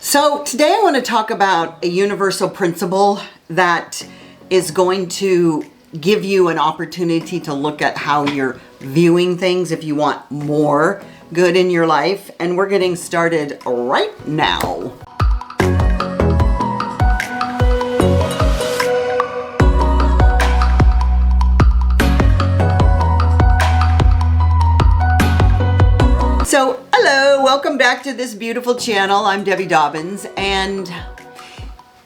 So today I want to talk about a universal principle that is going to give you an opportunity to look at how you're viewing things if you want more good in your life. And we're getting started right now. So, hello, welcome back to this beautiful channel. I'm Debbie Dobbins, and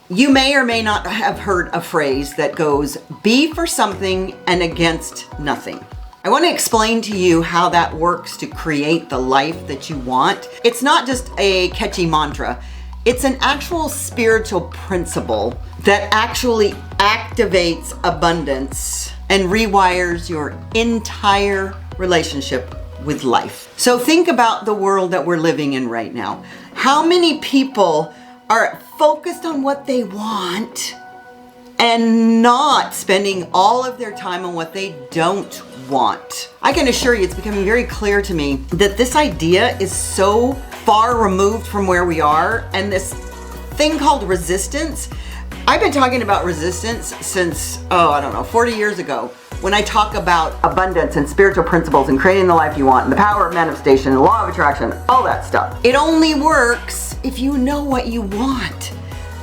you may or may not have heard a phrase that goes, be for something and against nothing. I want to explain to you how that works to create the life that you want. It's not just a catchy mantra. It's an actual spiritual principle that actually activates abundance and rewires your entire relationship with life. So think about the world that we're living in right now. How many people are focused on what they want and not spending all of their time on what they don't want? I can assure you it's becoming very clear to me that this idea is so far removed from where we are, and this thing called resistance. I've been talking about resistance since, 40 years ago, when I talk about abundance and spiritual principles and creating the life you want and the power of manifestation and the law of attraction, all that stuff. It only works if you know what you want,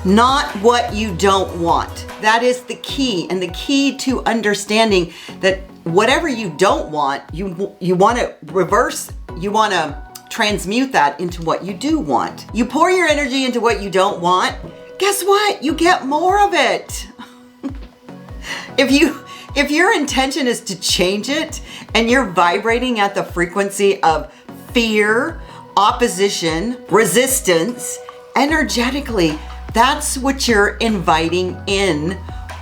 not what you don't want. That is the key, and the key to understanding that whatever you don't want, you want to reverse, you want to transmute that into what you do want. You pour your energy into what you don't want, guess what? You get more of it. If your intention is to change it and you're vibrating at the frequency of fear, opposition, resistance, energetically, that's what you're inviting in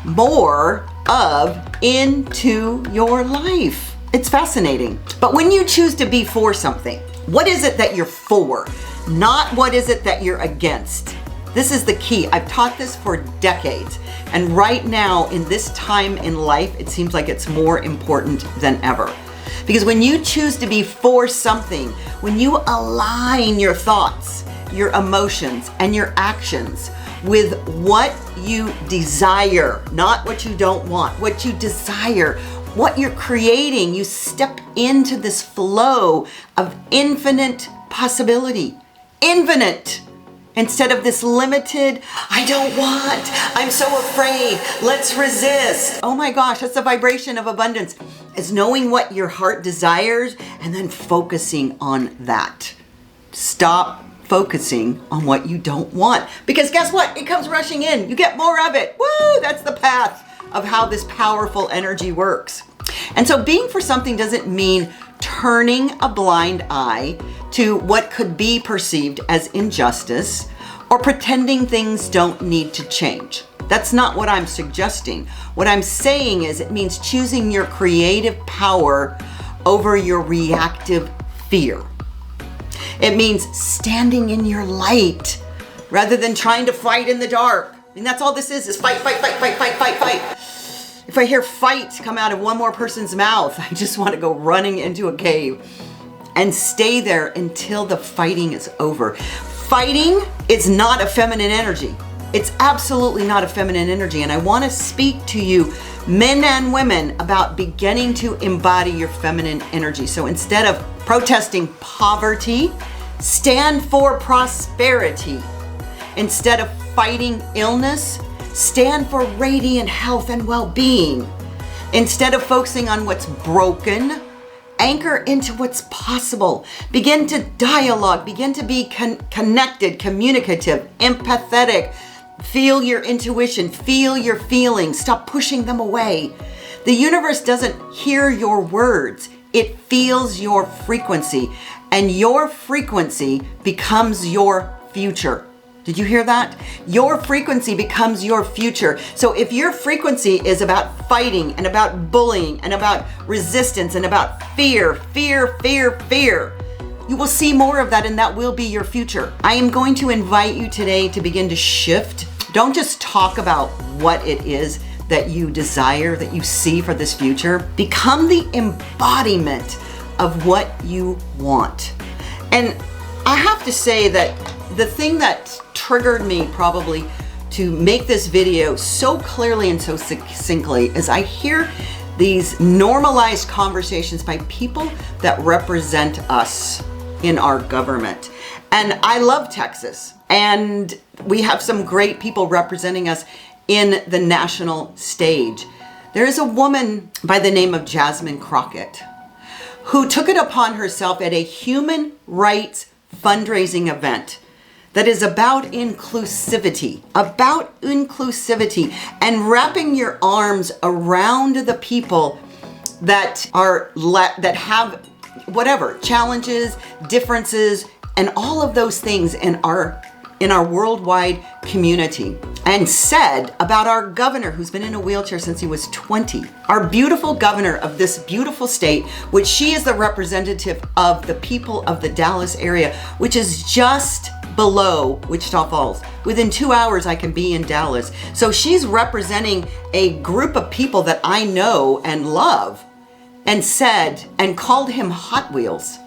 more of into your life. It's fascinating. But when you choose to be for something, what is it that you're for? Not what is it that you're against. This is the key. I've taught this for decades. And right now, in this time in life, it seems like it's more important than ever. Because when you choose to be for something, when you align your thoughts, your emotions, and your actions with what you desire, not what you don't want, what you desire, what you're creating, you step into this flow of infinite possibility. Infinite. Instead of this limited, I don't want, I'm so afraid, let's resist. Oh my gosh, that's the vibration of abundance. It's knowing what your heart desires and then focusing on that. Stop focusing on what you don't want, because guess what? It comes rushing in. You get more of it. Woo! That's the path of how this powerful energy works. And so being for something doesn't mean turning a blind eye to what could be perceived as injustice or pretending things don't need to change. That's not what I'm suggesting. What I'm saying is it means choosing your creative power over your reactive fear. It means standing in your light rather than trying to fight in the dark. And that's all this is fight, fight, fight, fight, fight, fight, fight. If I hear fight come out of one more person's mouth, I just want to go running into a cave and stay there until the fighting is over. Fighting is not a feminine energy. It's absolutely not a feminine energy. And I want to speak to you, men and women, about beginning to embody your feminine energy. So instead of protesting poverty, stand for prosperity. Instead of fighting illness, stand for radiant health and well-being. Instead of focusing on what's broken, anchor into what's possible. Begin to dialogue, begin to be connected, communicative, empathetic. Feel your intuition, feel your feelings, stop pushing them away. The universe doesn't hear your words, it feels your frequency, and your frequency becomes your future. Did you hear that? Your frequency becomes your future. So if your frequency is about fighting and about bullying and about resistance and about fear, you will see more of that, and that will be your future. I am going to invite you today to begin to shift. Don't just talk about what it is that you desire, that you see for this future. Become the embodiment of what you want. And I have to say that the thing that triggered me probably to make this video so clearly and so succinctly is I hear these normalized conversations by people that represent us in our government. And I love Texas, and we have some great people representing us in the national stage. There is a woman by the name of Jasmine Crockett who took it upon herself at a human rights fundraising event that is about inclusivity and wrapping your arms around the people that have whatever challenges, differences, and all of those things in our worldwide community, and said about our governor, who's been in a wheelchair since he was 20, our beautiful governor of this beautiful state, which she is the representative of the people of the Dallas area, which is just below Wichita Falls. Within 2 hours, I can be in Dallas. So she's representing a group of people that I know and love, and said and called him Hot Wheels.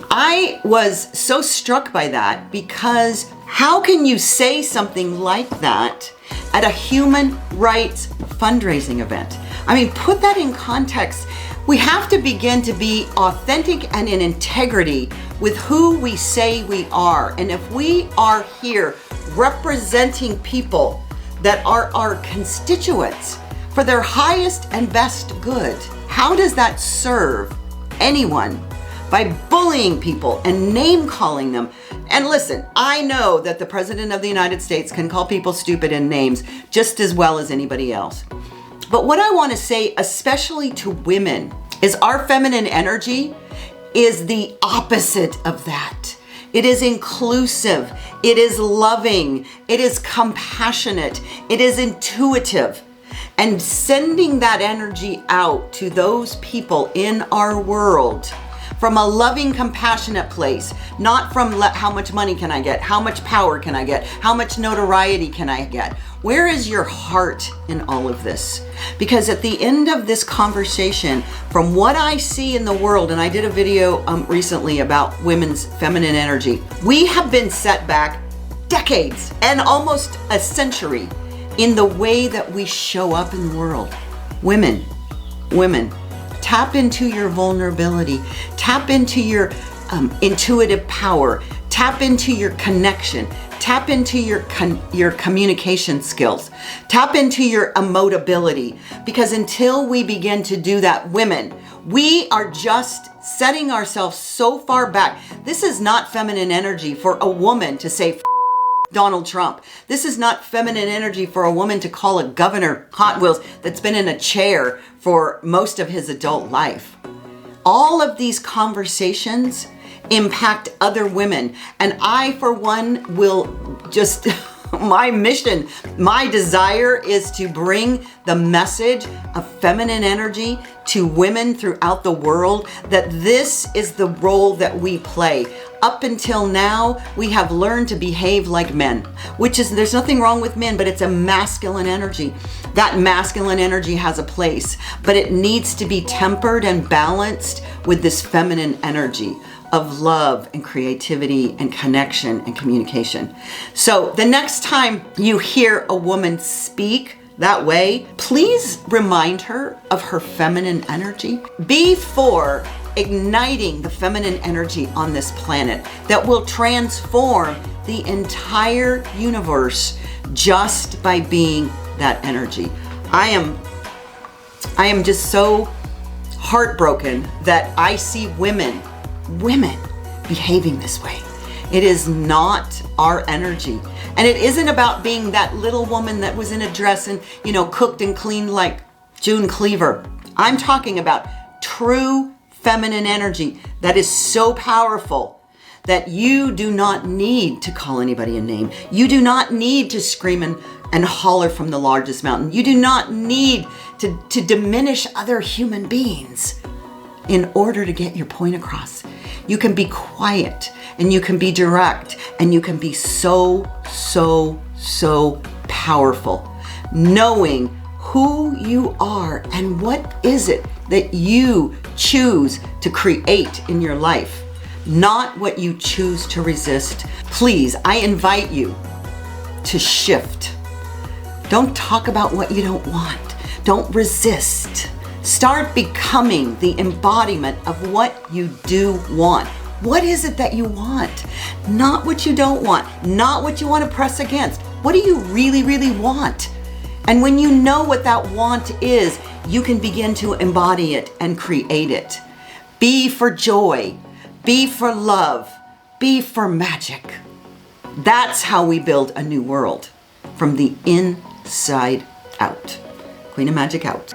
I was so struck by that, because how can you say something like that at a human rights fundraising event? I mean, put that in context. We have to begin to be authentic and in integrity with who we say we are. And if we are here representing people that are our constituents for their highest and best good, how does that serve anyone? By bullying people and name calling them. And listen, I know that the President of the United States can call people stupid in names just as well as anybody else. But what I want to say, especially to women, is our feminine energy is the opposite of that. It is inclusive, it is loving, it is compassionate, it is intuitive. And sending that energy out to those people in our world from a loving, compassionate place, not from how much money can I get, how much power can I get, how much notoriety can I get. Where is your heart in all of this? Because at the end of this conversation, from what I see in the world, and I did a video recently about women's feminine energy, we have been set back decades and almost a century in the way that we show up in the world. Women, tap into your vulnerability, tap into your intuitive power, tap into your connection, tap into your communication skills, tap into your emotability. Because until we begin to do that, women, we are just setting ourselves so far back. This is not feminine energy for a woman to say, Donald Trump. This is not feminine energy for a woman to call a governor Hot Wheels that's been in a chair for most of his adult life. All of these conversations impact other women. And I, for one, will just, my mission, my desire is to bring the message of feminine energy to women throughout the world, that this is the role that we play. Up until now, we have learned to behave like men, which is, there's nothing wrong with men, but it's a masculine energy. That masculine energy has a place, but it needs to be tempered and balanced with this feminine energy of love and creativity and connection and communication. So the next time you hear a woman speak that way, please remind her of her feminine energy. Be for igniting the feminine energy on this planet that will transform the entire universe just by being that energy. I am just so heartbroken that I see women behaving this way. It is not our energy. And it isn't about being that little woman that was in a dress and, cooked and cleaned like June Cleaver. I'm talking about true feminine energy that is so powerful that you do not need to call anybody a name. You do not need to scream and holler from the largest mountain. You do not need to diminish other human beings in order to get your point across. You can be quiet, and you can be direct, and you can be so powerful, knowing who you are and what is it that you choose to create in your life. not what you choose to resist. Please, I invite you to shift. Don't talk about what you don't want. Don't resist. Start becoming the embodiment of what you do want. What is it that you want? Not what you don't want, not what you want to press against. What do you really, really want? And when you know what that want is, you can begin to embody it and create it. Be for joy, be for love, be for magic. That's how we build a new world, from the inside out. Queen of Magic out.